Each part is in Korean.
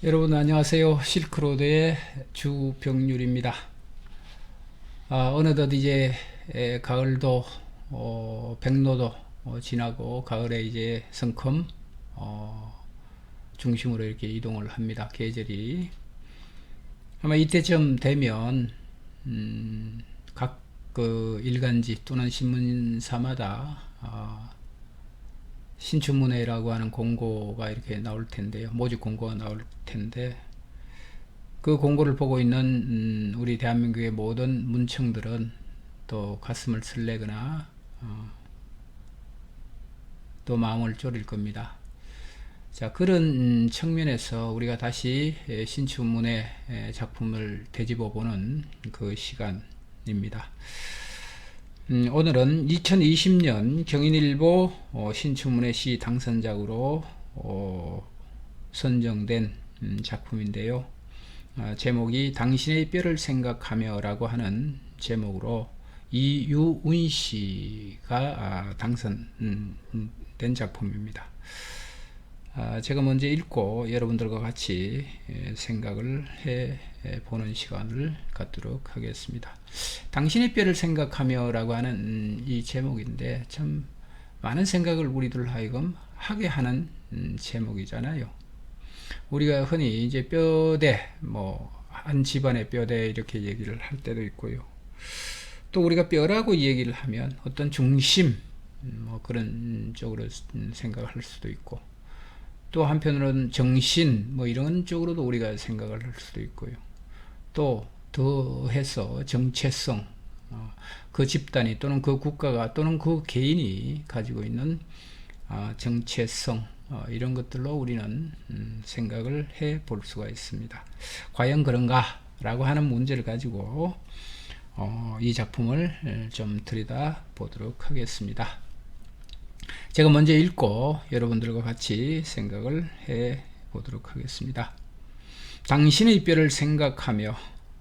여러분 안녕하세요. 실크로드의 주병률입니다. 어느덧 이제 가을도 백로도 지나고 가을에 이제 성큼 중심으로 이렇게 이동을 합니다. 계절이 아마 이때쯤 되면 각 그 일간지 또는 신문사마다 신춘문예라고 하는 공고가 이렇게 나올 텐데요. 모집 공고가 나올 텐데 그 공고를 보고 있는 우리 대한민국의 모든 문청들은 또 가슴을 설레거나 또 마음을 졸일 겁니다. 자, 그런 측면에서 우리가 다시 신춘문예 작품을 되짚어 보는 그 시간입니다. 오늘은 2020년 경인일보 신춘문예 시 당선작으로 선정된 작품인데요. 제목이 당신의 뼈를 생각하며 라고 하는 제목으로 이유운 씨가 당선된 작품입니다. 제가 먼저 읽고 여러분들과 같이 생각을 해보는 시간을 갖도록 하겠습니다. 당신의 뼈를 생각하며 라고 하는 이 제목인데 참 많은 생각을 우리들 하여금 하게 하는 제목이잖아요. 우리가 흔히 이제 뼈대, 한 집안의 뼈대 이렇게 얘기를 할 때도 있고요. 또 우리가 뼈라고 얘기를 하면 어떤 중심, 그런 쪽으로 생각을 할 수도 있고, 또 한편으로는 정신 이런 쪽으로도 우리가 생각을 할 수도 있고요. 또 더해서 정체성, 그 집단이 또는 그 국가가 또는 그 개인이 가지고 있는 정체성, 이런 것들로 우리는 생각을 해 볼 수가 있습니다. 과연 그런가? 라고 하는 문제를 가지고 이 작품을 좀 들여다 보도록 하겠습니다. 제가 먼저 읽고 여러분들과 같이 생각을 해 보도록 하겠습니다. 당신의 뼈를 생각하며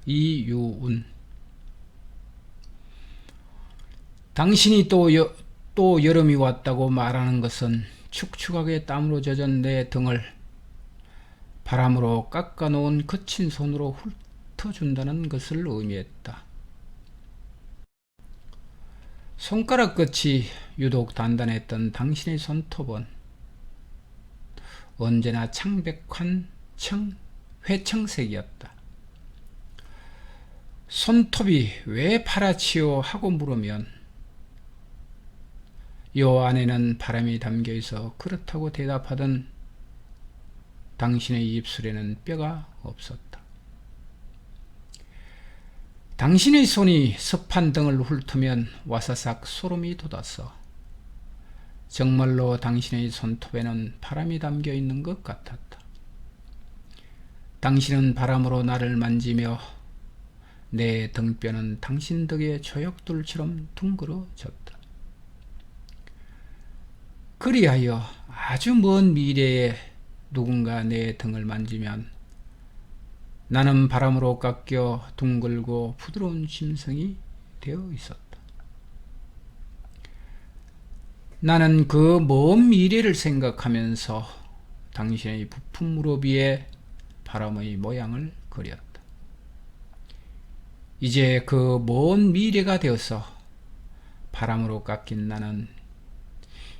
이유운. 당신이 또 여름이 왔다고 말하는 것은 축축하게 땀으로 젖은 내 등을 바람으로 깎아놓은 거친 손으로 훑어준다는 것을 의미했다. 손가락 끝이 유독 단단했던 당신의 손톱은 언제나 창백한 회청색이었다. 손톱이 왜 파랗지요? 하고 물으면 요 안에는 바람이 담겨 있어 그렇다고 대답하던 당신의 입술에는 뼈가 없었다. 당신의 손이 습한 등을 훑으면 와사삭 소름이 돋았어. 정말로 당신의 손톱에는 바람이 담겨 있는 것 같았다. 당신은 바람으로 나를 만지며 내 등뼈는 당신 덕에 조약돌처럼 둥그러졌다. 그리하여 아주 먼 미래에 누군가 내 등을 만지면 나는 바람으로 깎여 둥글고 부드러운 심성이 되어 있었다. 나는 그 먼 미래를 생각하면서 당신의 부푼 무릎 위에 바람의 모양을 그렸다. 이제 그 먼 미래가 되어서 바람으로 깎인 나는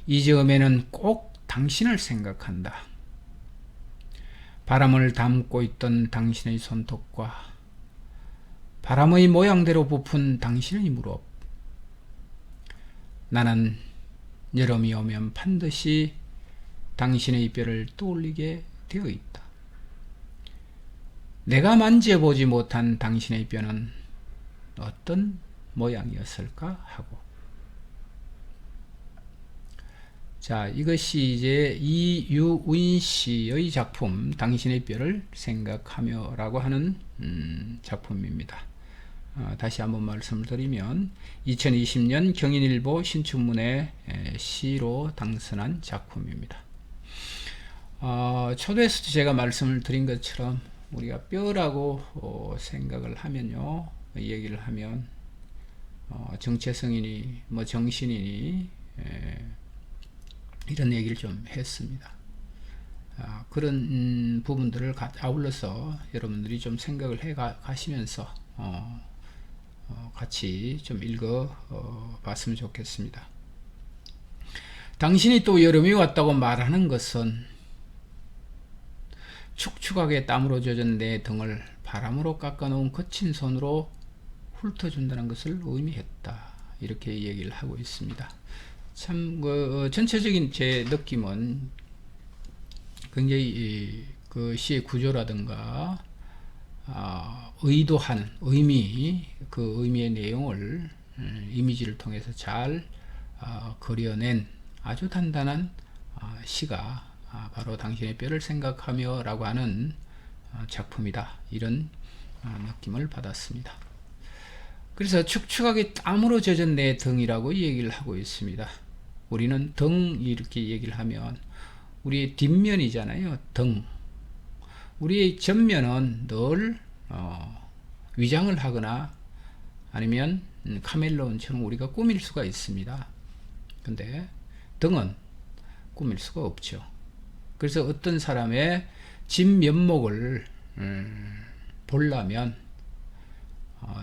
이 즈음에는 꼭 당신을 생각한다. 바람을 담고 있던 당신의 손톱과 바람의 모양대로 부푼 당신의 무릎. 나는 여름이 오면 반드시 당신의 뼈를 떠올리게 되어 있다. 내가 만져보지 못한 당신의 뼈는 어떤 모양이었을까 하고. 자, 이것이 이제 이유운 씨의 작품 당신의 뼈를 생각하며 라고 하는 작품입니다. 다시 한번 말씀을 드리면 2020년 경인일보 신춘문예 시로 당선한 작품입니다. 초대에서도 제가 말씀을 드린 것처럼 우리가 뼈라고 생각을 하면요, 얘기를 하면 정체성이니 정신이니 이런 얘기를 좀 했습니다. 그런 부분들을 아울러서 여러분들이 좀 생각을 해 가시면서 같이 좀 읽어 봤으면 좋겠습니다. 당신이 또 여름이 왔다고 말하는 것은 축축하게 땀으로 젖은 내 등을 바람으로 깎아놓은 거친 손으로 훑어준다는 것을 의미했다. 이렇게 얘기를 하고 있습니다. 참 전체적인 제 느낌은 굉장히 그 시의 구조라든가 의도하는 의미, 그 의미의 내용을 이미지를 통해서 잘 그려낸 아주 단단한 시가 바로 당신의 뼈를 생각하며 라고 하는 작품이다. 이런 느낌을 받았습니다. 그래서 축축하게 땀으로 젖은 내 등이라고 얘기를 하고 있습니다. 우리는 등 이렇게 얘기를 하면 우리의 뒷면이잖아요. 등. 우리의 전면은 늘 위장을 하거나 아니면 카멜레온처럼 우리가 꾸밀 수가 있습니다. 근데 등은 꾸밀 수가 없죠. 그래서 어떤 사람의 진면목을 보려면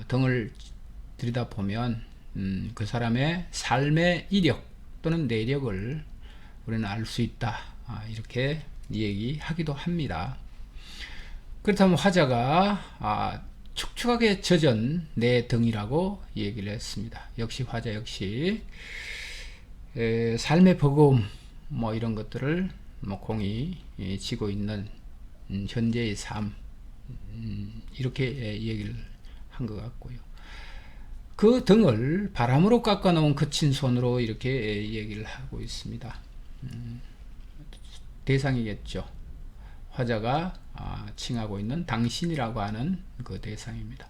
등을 들여다보면 그 사람의 삶의 이력 또는 내력을 우리는 알 수 있다. 이렇게 얘기하기도 합니다. 그렇다면 화자가 축축하게 젖은 내 등이라고 얘기를 했습니다. 역시 화자 역시 삶의 버거움 뭐 이런 것들을 공이 지고 있는 현재의 삶 이렇게 얘기를 한 것 같고요. 그 등을 바람으로 깎아놓은 거친 손으로 이렇게 얘기를 하고 있습니다. 대상이겠죠. 화자가 칭하고 있는 당신이라고 하는 그 대상입니다.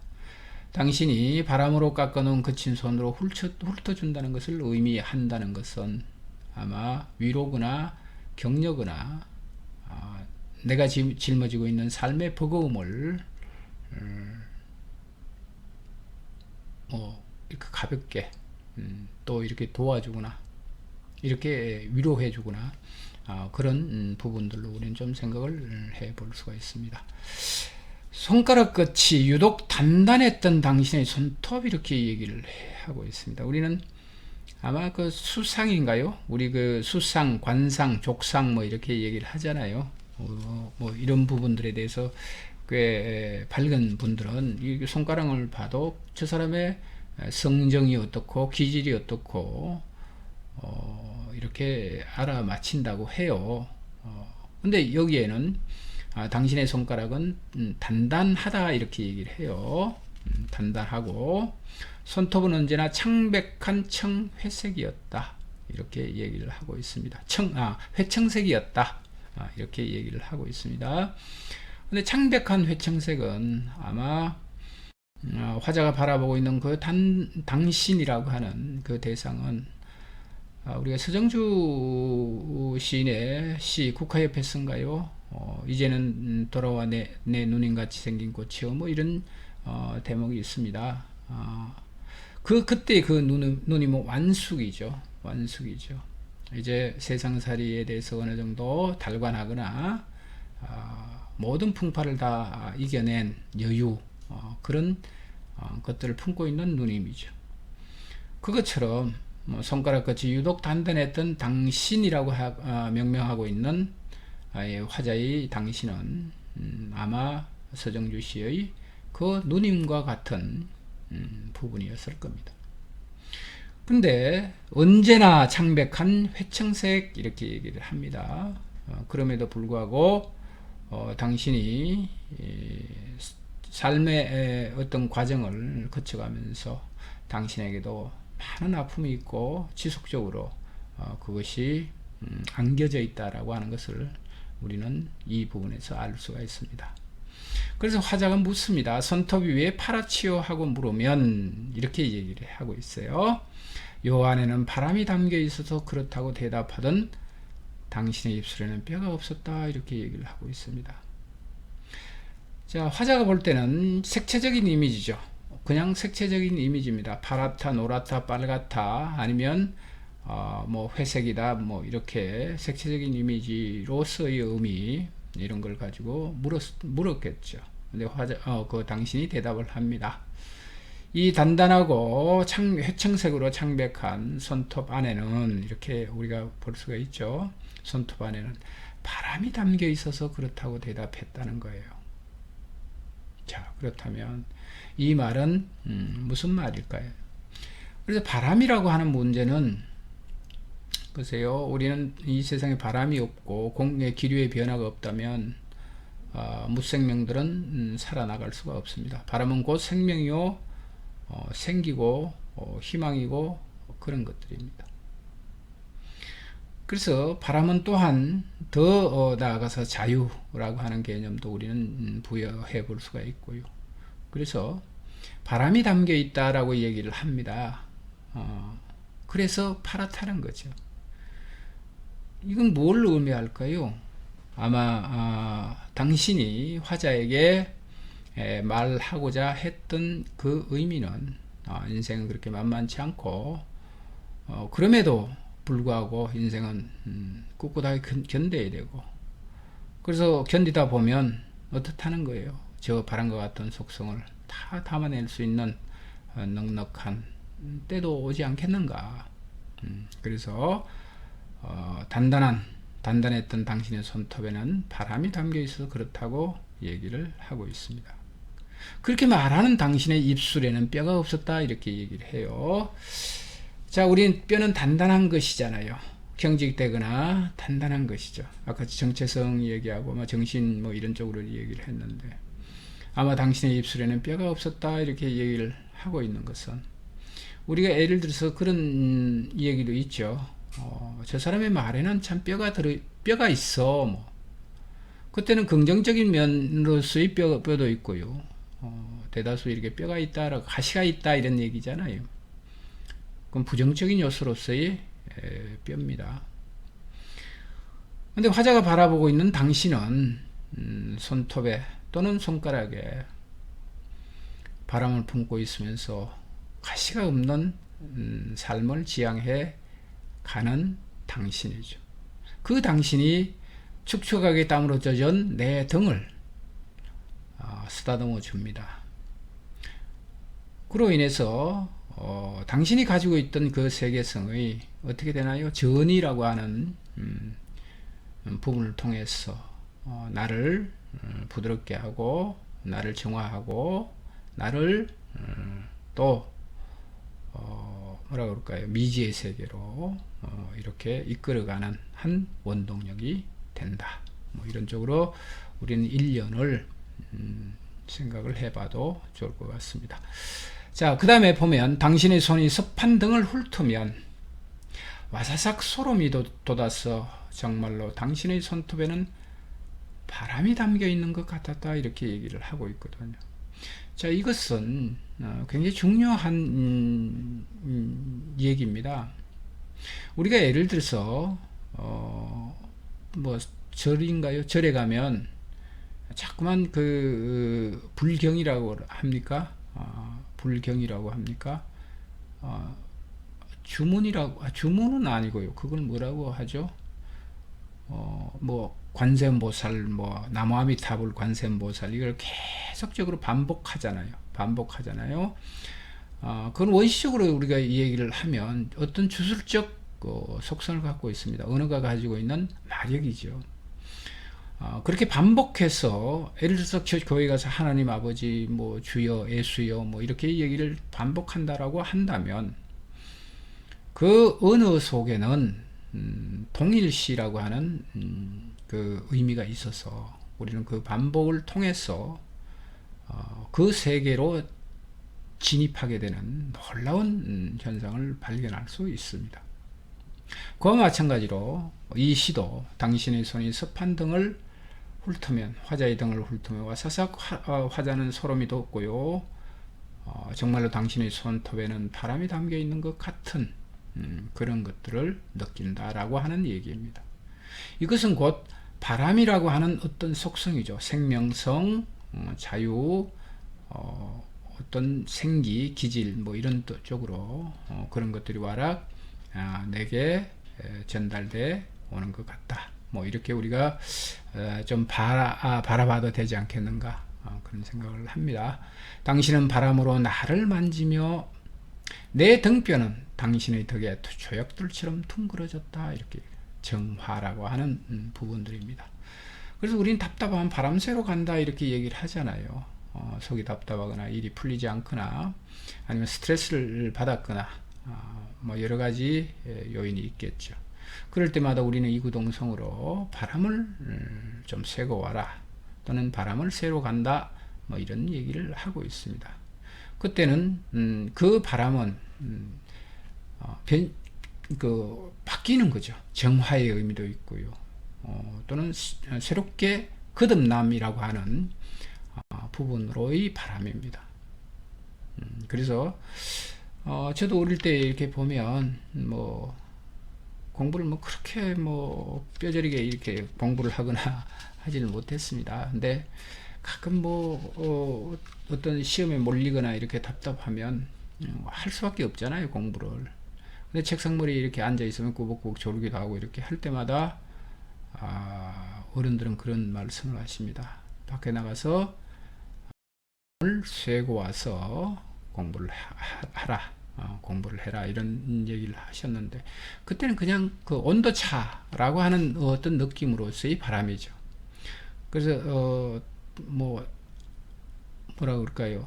당신이 바람으로 깎아놓은 거친 손으로 훑어준다는 것을 의미한다는 것은 아마 위로거나 격려거나 내가 짊어지고 있는 삶의 버거움을 이렇게 가볍게 또 이렇게 도와주거나 이렇게 위로해주거나 그런 부분들로 우리는 좀 생각을 해볼 수가 있습니다. 손가락 끝이 유독 단단했던 당신의 손톱 이렇게 얘기를 하고 있습니다. 우리는 아마 그 수상인가요? 우리 그 수상, 관상, 족상 뭐 이렇게 얘기를 하잖아요. 뭐 이런 부분들에 대해서 꽤 밝은 분들은 이 손가락을 봐도 저 사람의 성정이 어떻고 기질이 어떻고 이렇게 알아맞힌다고 해요. 근데 여기에는 당신의 손가락은 단단하다 이렇게 얘기를 해요. 단단하고 손톱은 언제나 창백한 청회색이었다 이렇게 얘기를 하고 있습니다. 회청색이었다 이렇게 얘기를 하고 있습니다. 근데 창백한 회청색은 아마 화자가 바라보고 있는 그 당신이라고 하는 그 대상은 우리가 서정주 시인의 시 국화옆에 쓴가요? 이제는 돌아와 내 누님같이 생긴 꽃이요 뭐 이런 대목이 있습니다. 그때 그 눈이 뭐 완숙이죠. 이제 세상살이에 대해서 어느 정도 달관하거나 모든 풍파를 다 이겨낸 여유 그런 것들을 품고 있는 누님이죠. 그것처럼 손가락 끝이 유독 단단했던 당신이라고 명명하고 있는 화자의 당신은 아마 서정주 씨의 그 누님과 같은 부분이었을 겁니다. 근데 언제나 창백한 회청색 이렇게 얘기를 합니다. 그럼에도 불구하고 당신이 삶의 어떤 과정을 거쳐가면서 당신에게도 많은 아픔이 있고 지속적으로 그것이 안겨져 있다라고 하는 것을 우리는 이 부분에서 알 수가 있습니다. 그래서 화자가 묻습니다. 손톱이 왜 파랗지요? 하고 물으면 이렇게 얘기를 하고 있어요. 요 안에는 바람이 담겨 있어서 그렇다고 대답하던 당신의 입술에는 뼈가 없었다 이렇게 얘기를 하고 있습니다. 자, 화자가 볼 때는 색채적인 이미지죠. 그냥 색채적인 이미지입니다. 파랗다, 노랗다, 빨갛다 아니면 뭐 회색이다 뭐 이렇게 색채적인 이미지로서의 의미 이런 걸 가지고 물었겠죠. 근데 그 당신이 대답을 합니다. 이 단단하고 회청색으로 창백한 손톱 안에는 이렇게 우리가 볼 수가 있죠. 손톱 안에는 바람이 담겨 있어서 그렇다고 대답했다는 거예요. 자, 그렇다면 이 말은 무슨 말일까요? 그래서 바람이라고 하는 문제는 보세요. 우리는 이 세상에 바람이 없고 공기의 기류의 변화가 없다면 무생명들은 살아나갈 수가 없습니다. 바람은 곧 생명이요, 생기고 희망이고 그런 것들입니다. 그래서 바람은 또한 더 나아가서 자유라고 하는 개념도 우리는 부여해 볼 수가 있고요. 그래서 바람이 담겨 있다라고 얘기를 합니다. 그래서 파랗다는 거죠. 이건 뭘 의미할까요? 아마 당신이 화자에게 말하고자 했던 그 의미는 인생은 그렇게 만만치 않고 그럼에도 불구하고 인생은 꿋꿋하게 견뎌야 되고, 그래서 견디다 보면 어떻다는 거예요. 저 바람과 같은 속성을 다 담아낼 수 있는 넉넉한 때도 오지 않겠는가. 그래서 단단했던 당신의 손톱에는 바람이 담겨 있어서 그렇다고 얘기를 하고 있습니다. 그렇게 말하는 당신의 입술에는 뼈가 없었다 이렇게 얘기를 해요. 자, 우린 뼈는 단단한 것이잖아요. 경직되거나 단단한 것이죠. 아까 정체성 얘기하고 정신 뭐 이런 쪽으로 얘기를 했는데, 아마 당신의 입술에는 뼈가 없었다 이렇게 얘기를 하고 있는 것은, 우리가 예를 들어서 그런 얘기도 있죠. 저 사람의 말에는 참 뼈가 있어. 뭐. 그때는 긍정적인 면으로서의 뼈도 있고요. 대다수 이렇게 뼈가 있다, 가시가 있다 이런 얘기잖아요. 그건 부정적인 요소로서의 뼈입니다. 근데 화자가 바라보고 있는 당신은 손톱에 또는 손가락에 바람을 품고 있으면서 가시가 없는 삶을 지향해 가는 당신이죠. 그 당신이 축축하게 땀으로 젖은 내 등을 쓰다듬어 줍니다. 그로 인해서 당신이 가지고 있던 그 세계성의 어떻게 되나요? 전이라고 하는 부분을 통해서 나를 부드럽게 하고, 나를 정화하고, 나를 또 뭐라 그럴까요? 미지의 세계로 이렇게 이끌어가는 한 원동력이 된다. 뭐 이런 쪽으로 우리는 1년을 생각을 해봐도 좋을 것 같습니다. 자, 그 다음에 보면 당신의 손이 습한 등을 훑으면 와사삭 소름이 돋아서 정말로 당신의 손톱에는 바람이 담겨 있는 것 같았다 이렇게 얘기를 하고 있거든요. 자, 이것은 굉장히 중요한 얘기입니다. 우리가 예를 들어서 뭐 절인가요? 절에 가면 자꾸만 그 불경이라고 합니까? 불경이라고 합니까? 주문은 아니고요. 그걸 뭐라고 하죠? 뭐 관세음보살, 뭐 나무아미타불 관세음보살, 이걸 계속적으로 반복하잖아요. 그건 원시적으로 우리가 이 얘기를 하면 어떤 주술적 속성을 갖고 있습니다. 언어가 가지고 있는 마력이죠. 그렇게 반복해서, 예를 들어서 교회 가서 하나님 아버지, 뭐 주여, 예수여, 뭐 이렇게 얘기를 반복한다라고 한다면, 그 언어 속에는 동일시라고 하는 그 의미가 있어서 우리는 그 반복을 통해서 그 세계로 진입하게 되는 놀라운 현상을 발견할 수 있습니다. 그와 마찬가지로 이 시도 당신의 손이 습한 등을 훑으면, 화자의 등을 훑으면 와사삭 화자는 소름이 돋고요, 정말로 당신의 손톱에는 바람이 담겨 있는 것 같은 그런 것들을 느낀다라고 하는 얘기입니다. 이것은 곧 바람이라고 하는 어떤 속성이죠. 생명성, 자유, 어떤 생기, 기질, 뭐 이런 쪽으로 그런 것들이 내게 전달돼 오는 것 같다. 뭐 이렇게 우리가 좀 바라봐도 되지 않겠는가, 그런 생각을 합니다. 당신은 바람으로 나를 만지며 내 등뼈는 당신의 덕에 조약돌처럼 둥그러졌다. 이렇게 정화라고 하는 부분들입니다. 그래서 우리는 답답하면 바람 쐬러 간다 이렇게 얘기를 하잖아요. 속이 답답하거나 일이 풀리지 않거나 아니면 스트레스를 받았거나 뭐 여러 가지 요인이 있겠죠. 그럴 때마다 우리는 이구동성으로 바람을 좀 쐬고 와라, 또는 바람을 쐬러 간다, 뭐 이런 얘기를 하고 있습니다. 그때는 그 바람은 바뀌는 거죠. 정화의 의미도 있고요. 또는 새롭게 거듭남이라고 하는 부분으로의 바람입니다. 그래서 저도 어릴 때 이렇게 보면 뭐 공부를 뭐 그렇게 뭐 뼈저리게 이렇게 공부를 하거나 하지는 못했습니다. 근데 가끔 뭐 어떤 시험에 몰리거나 이렇게 답답하면 할 수밖에 없잖아요, 공부를. 근데 책상머리에 이렇게 앉아 있으면 꾸벅꾸벅 졸기도 하고 이렇게 할 때마다 어른들은 그런 말씀을 하십니다. 밖에 나가서 쐬고 와서 공부를 하라, 공부를 해라, 이런 얘기를 하셨는데, 그때는 그냥 그 온도차라고 하는 어떤 느낌으로서의 바람이죠. 그래서 뭐라 그럴까요?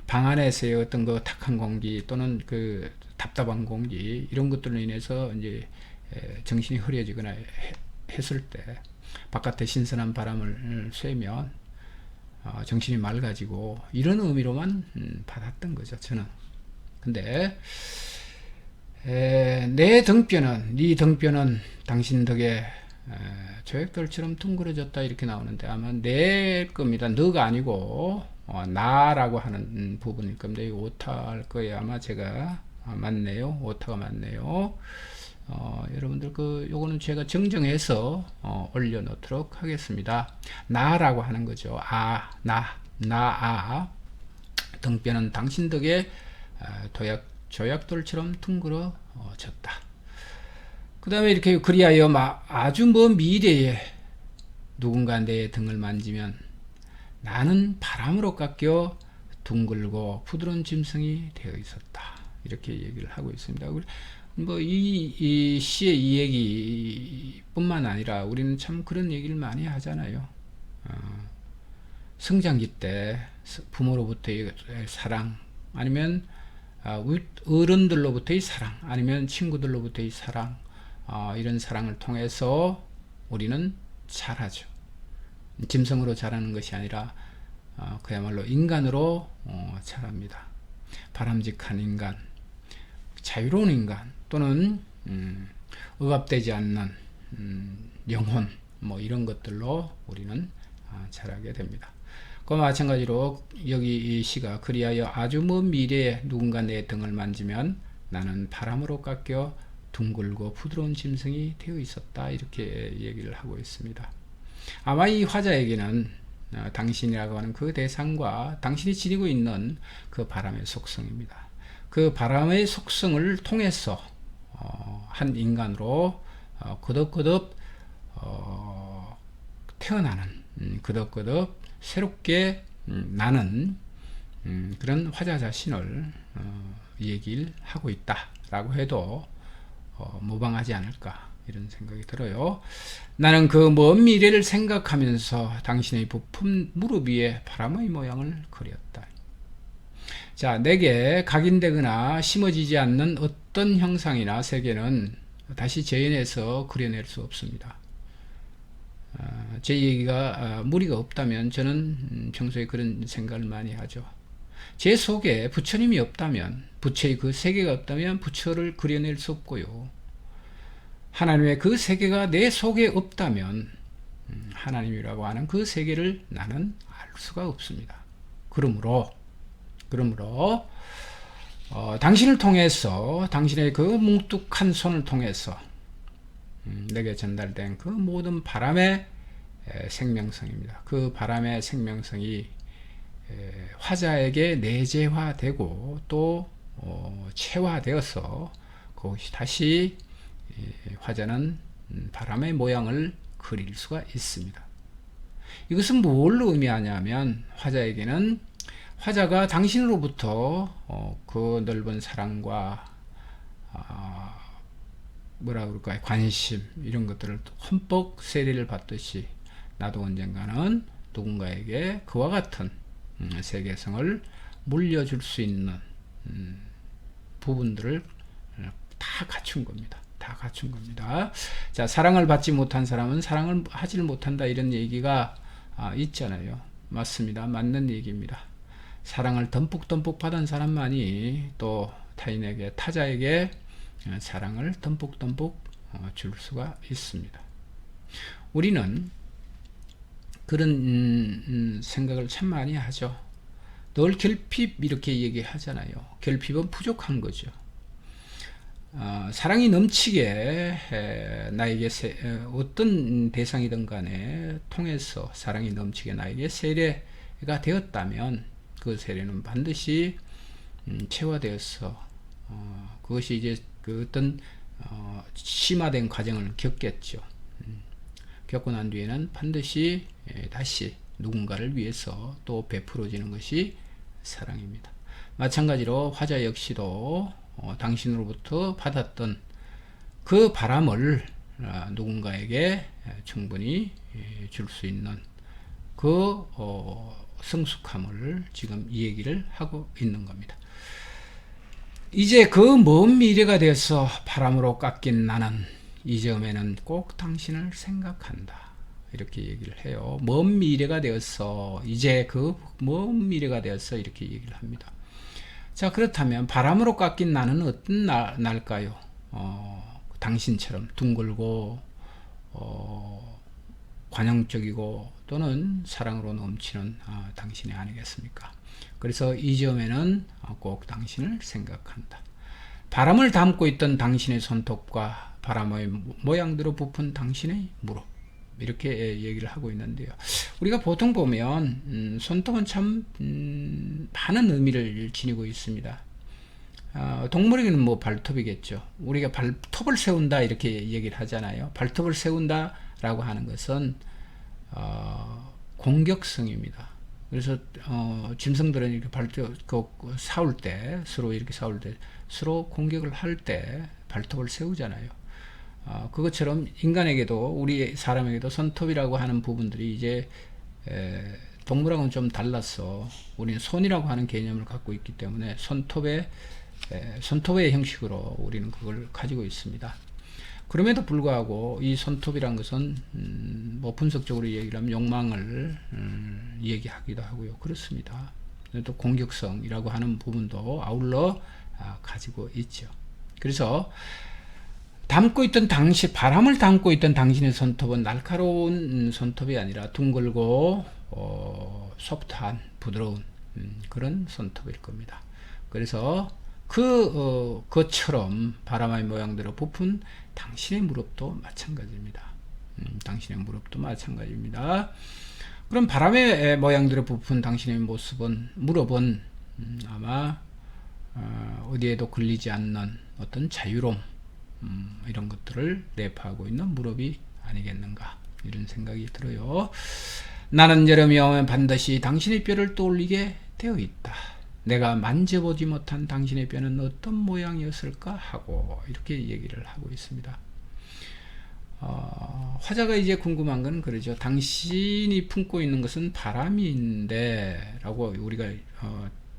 방 안에서의 어떤 그 탁한 공기 또는 그 답답한 공기, 이런 것들로 인해서 이제 정신이 흐려지거나 했을 때 바깥에 신선한 바람을 쐬면 정신이 맑아지고, 이런 의미로만 받았던 거죠, 저는. 근데 내 등뼈는, 네 등뼈는 당신 덕에 조약돌처럼 둥그러졌다 이렇게 나오는데, 아마 내 겁니다. 너가 아니고 나라고 하는 부분일 겁니다. 이 오타일 거예요. 아마 제가 맞네요. 오타가 맞네요. 여러분들 요거는 제가 정정해서 올려놓도록 하겠습니다. 나라고 하는 거죠. 나 등뼈는 당신 덕에 조약돌처럼 둥그러졌다. 그 다음에 이렇게 그리하여 아주 먼 미래에 누군가 내 등을 만지면 나는 바람으로 깎여 둥글고 부드러운 짐승이 되어 있었다. 이렇게 얘기를 하고 있습니다. 뭐 이 시의 이 얘기 뿐만 아니라 우리는 참 그런 얘기를 많이 하잖아요. 성장기 때 부모로부터의 사랑, 아니면 어른들로부터의 사랑, 아니면 친구들로부터의 사랑, 이런 사랑을 통해서 우리는 자라죠. 짐승으로 자라는 것이 아니라 그야말로 인간으로 자랍니다. 바람직한 인간, 자유로운 인간, 또는 억압되지 않는 영혼, 뭐 이런 것들로 우리는 자라게 됩니다. 그와 마찬가지로 여기 이 시가 그리하여 아주 먼 미래에 누군가 내 등을 만지면 나는 바람으로 깎여 둥글고 부드러운 짐승이 되어 있었다. 이렇게 얘기를 하고 있습니다. 아마 이 화자에게는 당신이라고 하는 그 대상과 당신이 지니고 있는 그 바람의 속성입니다. 그 바람의 속성을 통해서 한 인간으로 거듭거듭 태어나는, 거듭거듭 새롭게 나는 그런 화자 자신을 얘기를 하고 있다라고 해도 무방하지 않을까, 이런 생각이 들어요. 나는 그 먼 미래를 생각하면서 당신의 부품 무릎 위에 바람의 모양을 그렸다. 자, 내게 각인되거나 심어지지 않는 어떤 형상이나 세계는 다시 재현해서 그려낼 수 없습니다. 제 얘기가 무리가 없다면 저는 평소에 그런 생각을 많이 하죠. 제 속에 부처님이 없다면, 부처의 그 세계가 없다면 부처를 그려낼 수 없고요. 하나님의 그 세계가 내 속에 없다면 하나님이라고 하는 그 세계를 나는 알 수가 없습니다. 그러므로 당신을 통해서, 당신의 그 뭉뚝한 손을 통해서 내게 전달된 그 모든 바람의 생명성입니다. 그 바람의 생명성이 화자에게 내재화되고 또 체화되어서 그 그것이 다시 화자는 바람의 모양을 그릴 수가 있습니다. 이것은 뭘 의미하냐면 화자에게는 화자가 당신으로부터 그 넓은 사랑과 뭐라 그럴까요? 관심 이런 것들을 흠뻑 세례를 받듯이 나도 언젠가는 누군가에게 그와 같은 세계성을 물려줄 수 있는 부분들을 다 갖춘 겁니다. 다 갖춘 겁니다. 자, 사랑을 받지 못한 사람은 사랑을 하지 못한다 이런 얘기가 있잖아요. 맞습니다. 맞는 얘기입니다. 사랑을 듬뿍 받은 사람만이 또 타자에게 사랑을 듬뿍 줄 수가 있습니다. 우리는 그런 생각을 참 많이 하죠. 늘 결핍 이렇게 얘기하잖아요. 결핍은 부족한 거죠. 사랑이 넘치게 나에게 어떤 대상이든 간에 통해서 사랑이 넘치게 나에게 세례가 되었다면 그 세례는 반드시 체화되어서 그것이 이제 그 어떤 심화된 과정을 겪겠죠. 겪고 난 뒤에는 반드시 다시 누군가를 위해서 또 베풀어지는 것이 사랑입니다. 마찬가지로 화자 역시도 당신으로부터 받았던 그 바람을 누군가에게 충분히 줄 수 있는 그 성숙함을 지금 이 얘기를 하고 있는 겁니다. 이제 그 먼 미래가 되어서 바람으로 깎인 나는 이점에는 꼭 당신을 생각한다. 이렇게 얘기를 해요. 먼 미래가 되어서 이제 그 먼 미래가 되어서 이렇게 얘기를 합니다. 자, 그렇다면 바람으로 깎인 나는 어떤 날까요? 당신처럼 둥글고 관용적이고 또는 사랑으로 넘치는 당신이 아니겠습니까? 그래서 이 점에는 꼭 당신을 생각한다. 바람을 담고 있던 당신의 손톱과 바람의 모양대로 부푼 당신의 무릎, 이렇게 얘기를 하고 있는데요. 우리가 보통 보면 손톱은 참 많은 의미를 지니고 있습니다. 동물에게는 뭐 발톱이겠죠. 우리가 발톱을 세운다 이렇게 얘기를 하잖아요. 발톱을 세운다 라고 하는 것은 공격성입니다. 그래서 짐승들은 이렇게 발톱 싸울 때 서로 공격을 할 때 발톱을 세우잖아요. 그것처럼 인간에게도 우리 사람에게도 손톱이라고 하는 부분들이 이제 동물하고는 좀 달라서 우리는 손이라고 하는 개념을 갖고 있기 때문에 손톱의 형식으로 우리는 그걸 가지고 있습니다. 그럼에도 불구하고 이 손톱이란 것은 뭐 분석적으로 얘기를 하면 욕망을 얘기하기도 하고요. 그렇습니다. 또 공격성이라고 하는 부분도 아울러 가지고 있죠. 그래서 바람을 담고 있던 당신의 손톱은 날카로운 손톱이 아니라 둥글고 소프트한 부드러운 그런 손톱일 겁니다. 그래서 그것처럼 바람의 모양대로 부푼 당신의 무릎도 마찬가지입니다. 당신의 무릎도 마찬가지입니다. 그럼 바람의 모양대로 부푼 당신의 무릎은 아마 어디에도 걸리지 않는 어떤 자유로움 이런 것들을 내포하고 있는 무릎이 아니겠는가 이런 생각이 들어요. 나는 여름이 오면 반드시 당신의 뼈를 떠올리게 되어 있다. 내가 만져보지 못한 당신의 뼈는 어떤 모양이었을까 하고 이렇게 얘기를 하고 있습니다. 화자가 이제 궁금한 건 그러죠. 당신이 품고 있는 것은 바람인데 라고 우리가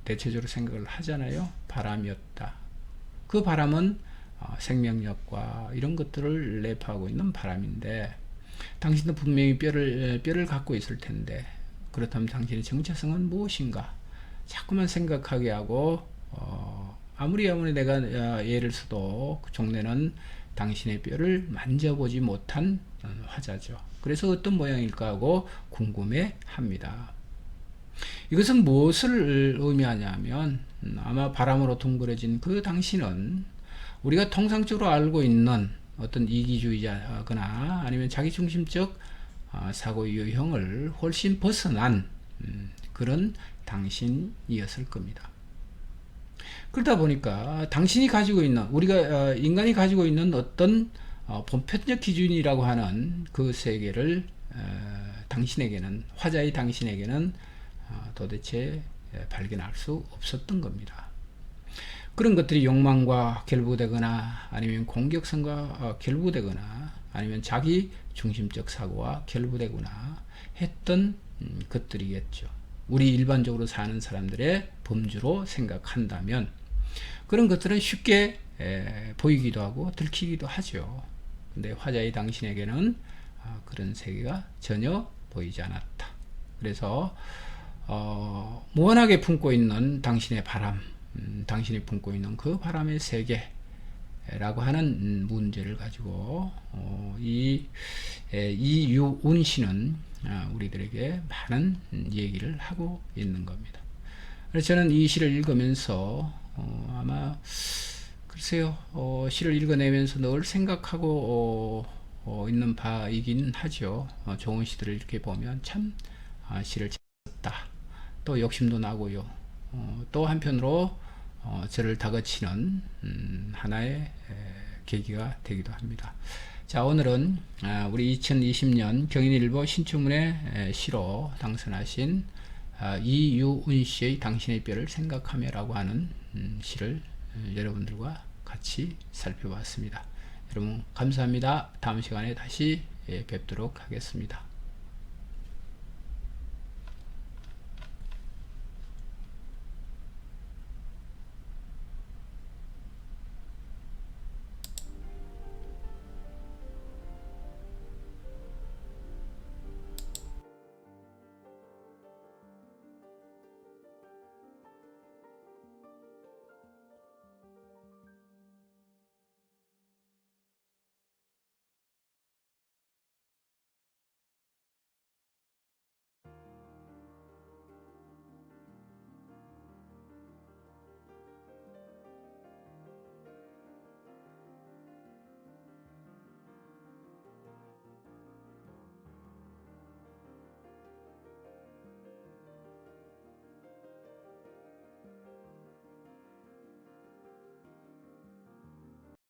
대체적으로 생각을 하잖아요. 바람이었다. 그 바람은 생명력과 이런 것들을 내포하고 있는 바람인데 당신도 분명히 뼈를 갖고 있을 텐데 그렇다면 당신의 정체성은 무엇인가? 자꾸만 생각하게 하고 아무리 내가 예를 써도 종래는 당신의 뼈를 만져보지 못한 화자죠. 그래서 어떤 모양일까 하고 궁금해 합니다. 이것은 무엇을 의미하냐면 아마 바람으로 둥그러진 그 당신은 우리가 통상적으로 알고 있는 어떤 이기주의자거나 아니면 자기중심적 사고 유형을 훨씬 벗어난 그런 당신이었을 겁니다. 그러다 보니까 당신이 가지고 있는 우리가 인간이 가지고 있는 어떤 보편적 기준이라고 하는 그 세계를 당신에게는 화자의 당신에게는 도대체 발견할 수 없었던 겁니다. 그런 것들이 욕망과 결부되거나 아니면 공격성과 결부되거나 아니면 자기 중심적 사고와 결부되거나 했던 것들이겠죠. 우리 일반적으로 사는 사람들의 범주로 생각한다면 그런 것들은 쉽게 보이기도 하고 들키기도 하죠. 근데 화자의 당신에게는 그런 세계가 전혀 보이지 않았다. 그래서 무한하게 품고 있는 당신의 바람, 당신이 품고 있는 그 바람의 세계라고 하는 문제를 가지고 이유운 씨는 우리들에게 많은 얘기를 하고 있는 겁니다. 그래서 저는 이 시를 읽으면서 아마 글쎄요, 시를 읽어내면서 늘 생각하고 있는 바이긴 하죠. 좋은 시들을 이렇게 보면 참 시를 잘 썼다. 또 욕심도 나고요. 또 한편으로 저를 다그치는 하나의 계기가 되기도 합니다. 자, 오늘은 우리 2020년 경인일보 신춘문예 시로 당선하신 이유운 씨의 당신의 뼈를 생각하며 라고 하는 시를 여러분들과 같이 살펴봤습니다. 여러분 감사합니다. 다음 시간에 다시 뵙도록 하겠습니다.